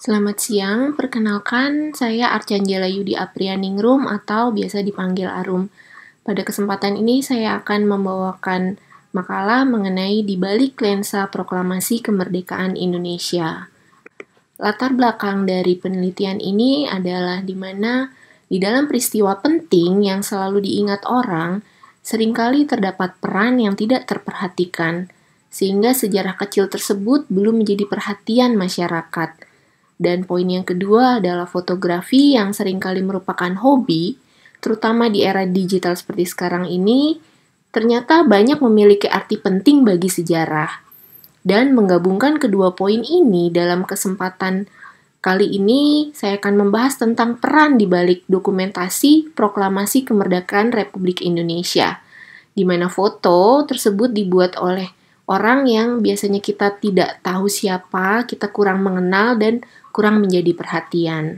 Selamat siang, perkenalkan saya Archanjela Yudi Aprianingrum atau biasa dipanggil Arum. Pada kesempatan ini saya akan membawakan makalah mengenai di balik lensa proklamasi kemerdekaan Indonesia. Latar belakang dari penelitian ini adalah di mana di dalam peristiwa penting yang selalu diingat orang, seringkali terdapat peran yang tidak terperhatikan, sehingga sejarah kecil tersebut belum menjadi perhatian masyarakat. Dan poin yang kedua adalah fotografi yang seringkali merupakan hobi, terutama di era digital seperti sekarang ini, ternyata banyak memiliki arti penting bagi sejarah. Dan menggabungkan kedua poin ini dalam kesempatan kali ini, saya akan membahas tentang peran di balik dokumentasi proklamasi kemerdekaan Republik Indonesia, di mana foto tersebut dibuat oleh orang yang biasanya kita tidak tahu siapa, kita kurang mengenal dan kurang menjadi perhatian.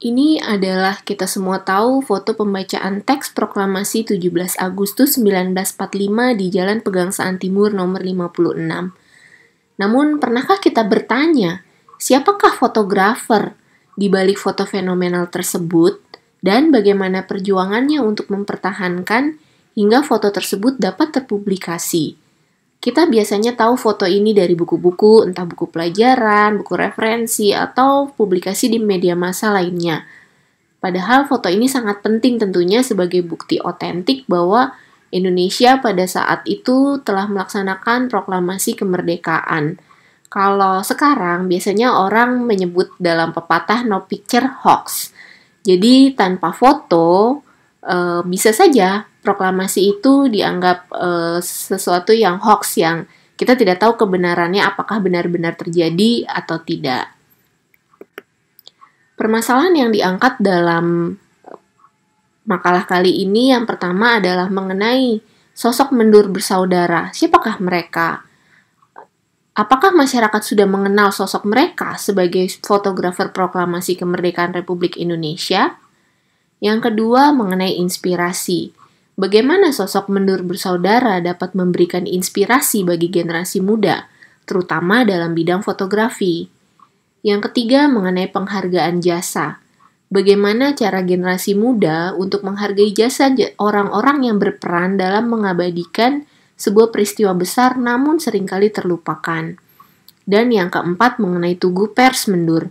Ini adalah kita semua tahu foto pembacaan teks proklamasi 17 Agustus 1945 di Jalan Pegangsaan Timur nomor 56. Namun, pernahkah kita bertanya, siapakah fotografer di balik foto fenomenal tersebut dan bagaimana perjuangannya untuk mempertahankan hingga foto tersebut dapat terpublikasi? Kita biasanya tahu foto ini dari buku-buku, entah buku pelajaran, buku referensi, atau publikasi di media massa lainnya. Padahal foto ini sangat penting tentunya sebagai bukti otentik bahwa Indonesia pada saat itu telah melaksanakan proklamasi kemerdekaan. Kalau sekarang biasanya orang menyebut dalam pepatah no picture hoax. Jadi tanpa foto bisa saja proklamasi itu dianggap sesuatu yang hoax yang kita tidak tahu kebenarannya apakah benar-benar terjadi atau tidak. Permasalahan yang diangkat dalam makalah kali ini yang pertama adalah mengenai sosok mendur bersaudara. Siapakah mereka? Apakah masyarakat sudah mengenal sosok mereka sebagai fotografer proklamasi kemerdekaan Republik Indonesia? Yang kedua, mengenai inspirasi. Bagaimana sosok mendur bersaudara dapat memberikan inspirasi bagi generasi muda, terutama dalam bidang fotografi. Yang ketiga, mengenai penghargaan jasa. Bagaimana cara generasi muda untuk menghargai jasa orang-orang yang berperan dalam mengabadikan sebuah peristiwa besar namun seringkali terlupakan. Dan yang keempat, mengenai tugu pers mendur.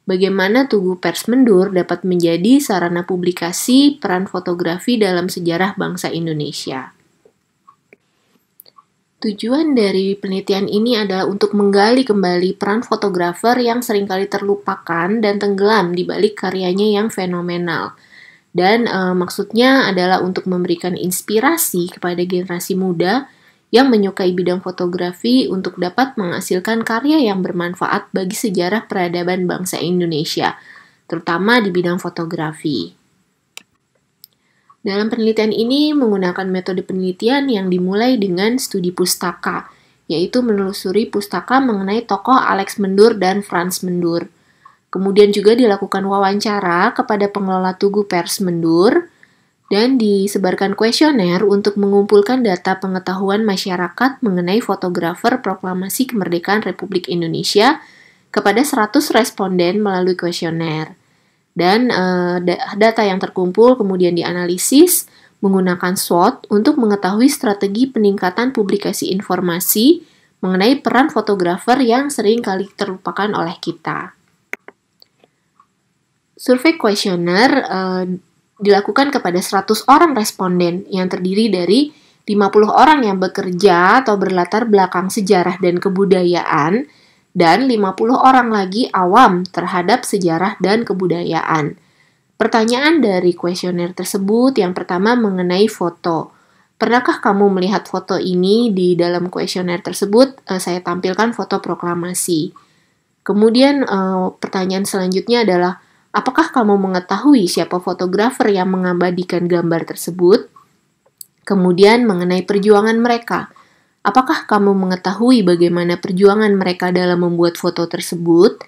Bagaimana tugu pers mendur dapat menjadi sarana publikasi peran fotografi dalam sejarah bangsa Indonesia. Tujuan dari penelitian ini adalah untuk menggali kembali peran fotografer yang seringkali terlupakan dan tenggelam di balik karyanya yang fenomenal. Dan maksudnya adalah untuk memberikan inspirasi kepada generasi muda yang menyukai bidang fotografi untuk dapat menghasilkan karya yang bermanfaat bagi sejarah peradaban bangsa Indonesia, terutama di bidang fotografi. Dalam penelitian ini menggunakan metode penelitian yang dimulai dengan studi pustaka, yaitu menelusuri pustaka mengenai tokoh Alex Mendur dan Frans Mendur. Kemudian juga dilakukan wawancara kepada pengelola Tugu Pers Mendur, dan disebarkan kuesioner untuk mengumpulkan data pengetahuan masyarakat mengenai fotografer proklamasi kemerdekaan Republik Indonesia kepada 100 responden melalui kuesioner. Dan data yang terkumpul kemudian dianalisis menggunakan SWOT untuk mengetahui strategi peningkatan publikasi informasi mengenai peran fotografer yang sering kali terlupakan oleh kita. Survei kuesioner dilakukan kepada 100 orang responden yang terdiri dari 50 orang yang bekerja atau berlatar belakang sejarah dan kebudayaan dan 50 orang lagi awam terhadap sejarah dan kebudayaan. Pertanyaan dari kuesioner tersebut yang pertama mengenai foto. Pernahkah kamu melihat foto ini? Di dalam kuesioner tersebut saya tampilkan foto proklamasi. Kemudian pertanyaan selanjutnya adalah, apakah kamu mengetahui siapa fotografer yang mengabadikan gambar tersebut? Kemudian mengenai perjuangan mereka. Apakah kamu mengetahui bagaimana perjuangan mereka dalam membuat foto tersebut?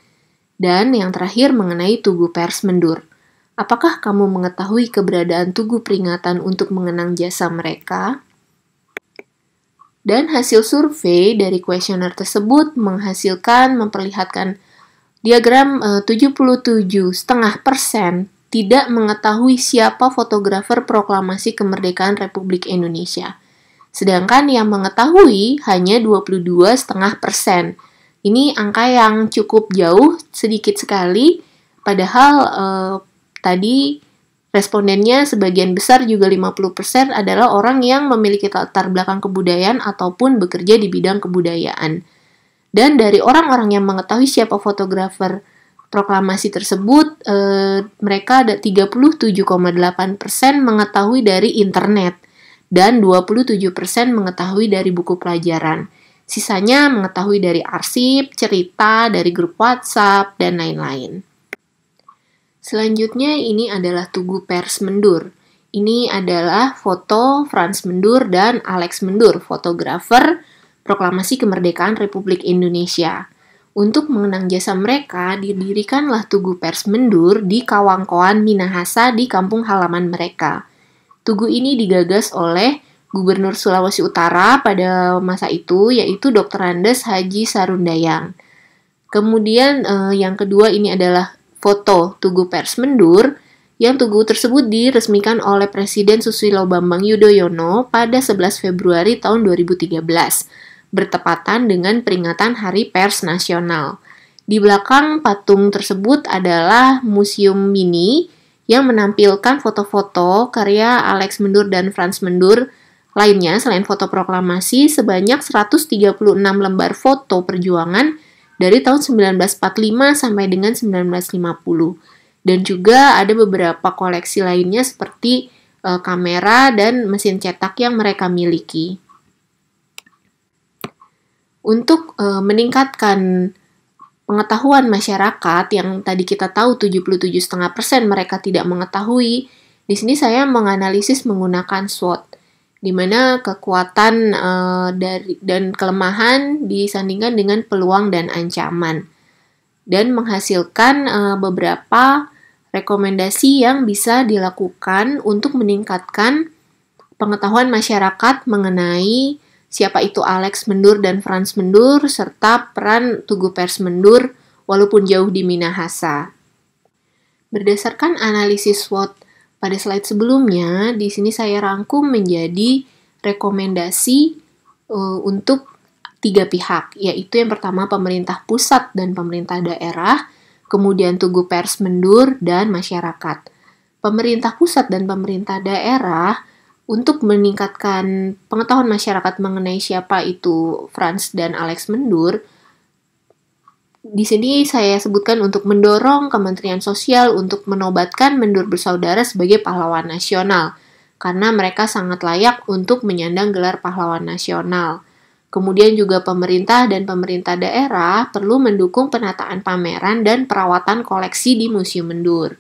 Dan yang terakhir mengenai Tugu Pers Mendur. Apakah kamu mengetahui keberadaan tugu peringatan untuk mengenang jasa mereka? Dan hasil survei dari kuesioner tersebut memperlihatkan diagram 77,5% tidak mengetahui siapa fotografer proklamasi kemerdekaan Republik Indonesia. Sedangkan yang mengetahui hanya 22,5%. Ini angka yang cukup jauh, sedikit sekali, padahal tadi respondennya sebagian besar juga 50% adalah orang yang memiliki latar belakang kebudayaan ataupun bekerja di bidang kebudayaan. Dan dari orang-orang yang mengetahui siapa fotografer proklamasi tersebut, mereka ada 37,8% mengetahui dari internet dan 27% mengetahui dari buku pelajaran. Sisanya mengetahui dari arsip, cerita, dari grup WhatsApp, dan lain-lain. Selanjutnya ini adalah Tugu Pers Mendur. Ini adalah foto Frans Mendur dan Alex Mendur, fotografer proklamasi kemerdekaan Republik Indonesia. Untuk mengenang jasa mereka, didirikanlah Tugu Pers Mendur di Kawangkoan, Minahasa di kampung halaman mereka. Tugu ini digagas oleh Gubernur Sulawesi Utara pada masa itu, yaitu Dr. Andes Haji Sarundayang. Kemudian yang kedua ini adalah foto Tugu Pers Mendur, yang tugu tersebut diresmikan oleh Presiden Susilo Bambang Yudhoyono pada 11 Februari tahun 2013. Bertepatan dengan peringatan Hari Pers Nasional. Di belakang patung tersebut adalah museum mini yang menampilkan foto-foto karya Alex Mendur dan Frans Mendur lainnya selain foto proklamasi sebanyak 136 lembar foto perjuangan dari tahun 1945 sampai dengan 1950. Dan juga ada beberapa koleksi lainnya seperti kamera dan mesin cetak yang mereka miliki. Untuk meningkatkan pengetahuan masyarakat yang tadi kita tahu 77,5% mereka tidak mengetahui, di sini saya menganalisis menggunakan SWOT, di mana kekuatan dan kelemahan disandingkan dengan peluang dan ancaman, dan menghasilkan beberapa rekomendasi yang bisa dilakukan untuk meningkatkan pengetahuan masyarakat mengenai siapa itu Alex Mendur dan Frans Mendur, serta peran Tugu Pers Mendur walaupun jauh di Minahasa. Berdasarkan analisis SWOT pada slide sebelumnya, di sini saya rangkum menjadi rekomendasi untuk 3 pihak, yaitu yang pertama pemerintah pusat dan pemerintah daerah, kemudian Tugu Pers Mendur, dan masyarakat. Pemerintah pusat dan pemerintah daerah untuk meningkatkan pengetahuan masyarakat mengenai siapa itu Frans dan Alex Mendur, di sini saya sebutkan untuk mendorong Kementerian Sosial untuk menobatkan Mendur bersaudara sebagai pahlawan nasional, karena mereka sangat layak untuk menyandang gelar pahlawan nasional. Kemudian juga pemerintah dan pemerintah daerah perlu mendukung penataan pameran dan perawatan koleksi di Museum Mendur.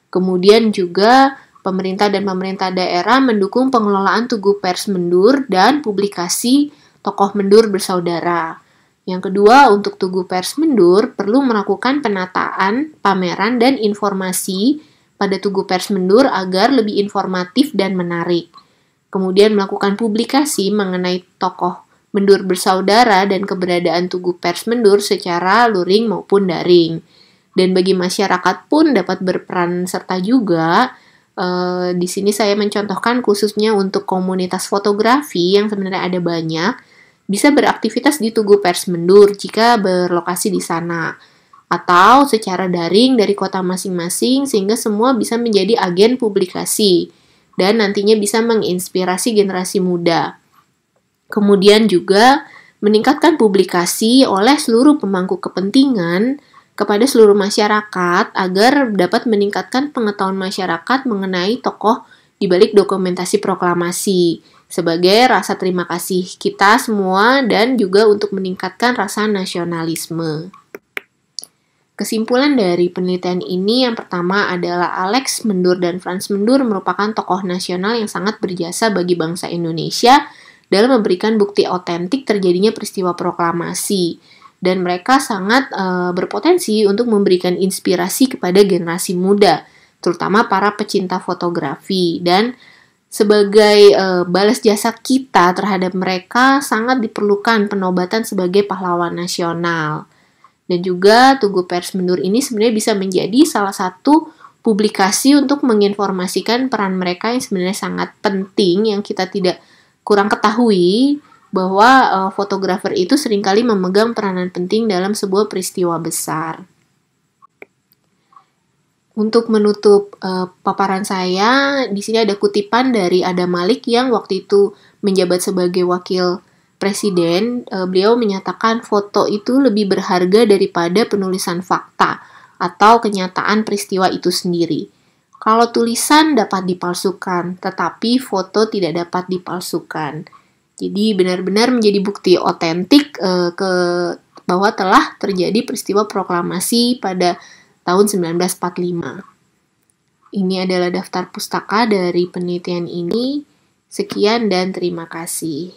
Kemudian juga pemerintah dan pemerintah daerah mendukung pengelolaan Tugu Pers Mendur dan publikasi tokoh Mendur bersaudara. Yang kedua, untuk Tugu Pers Mendur perlu melakukan penataan, pameran, dan informasi pada Tugu Pers Mendur agar lebih informatif dan menarik. Kemudian melakukan publikasi mengenai tokoh Mendur bersaudara dan keberadaan Tugu Pers Mendur secara luring maupun daring. Dan bagi masyarakat pun dapat berperan serta juga. Di sini saya mencontohkan khususnya untuk komunitas fotografi yang sebenarnya ada banyak, bisa beraktivitas di Tugu Pers Mendur jika berlokasi di sana, atau secara daring dari kota masing-masing sehingga semua bisa menjadi agen publikasi dan nantinya bisa menginspirasi generasi muda. Kemudian juga meningkatkan publikasi oleh seluruh pemangku kepentingan kepada seluruh masyarakat agar dapat meningkatkan pengetahuan masyarakat mengenai tokoh di balik dokumentasi proklamasi sebagai rasa terima kasih kita semua dan juga untuk meningkatkan rasa nasionalisme. Kesimpulan dari penelitian ini yang pertama adalah Alex Mendur dan Frans Mendur merupakan tokoh nasional yang sangat berjasa bagi bangsa Indonesia dalam memberikan bukti otentik terjadinya peristiwa proklamasi. Dan mereka sangat berpotensi untuk memberikan inspirasi kepada generasi muda, terutama para pecinta fotografi. Dan Sebagai balas jasa kita terhadap mereka, sangat diperlukan penobatan sebagai pahlawan nasional. Dan juga Tugu Pers Mendur ini sebenarnya bisa menjadi salah satu publikasi untuk menginformasikan peran mereka yang sebenarnya sangat penting, yang kita tidak kurang ketahui, bahwa fotografer itu seringkali memegang peranan penting dalam sebuah peristiwa besar. Untuk menutup paparan saya, di sini ada kutipan dari Adam Malik yang waktu itu menjabat sebagai wakil presiden. Beliau menyatakan foto itu lebih berharga daripada penulisan fakta atau kenyataan peristiwa itu sendiri. Kalau tulisan dapat dipalsukan, tetapi foto tidak dapat dipalsukan. Jadi benar-benar menjadi bukti otentik bahwa telah terjadi peristiwa proklamasi pada tahun 1945. Ini adalah daftar pustaka dari penelitian ini. Sekian dan terima kasih.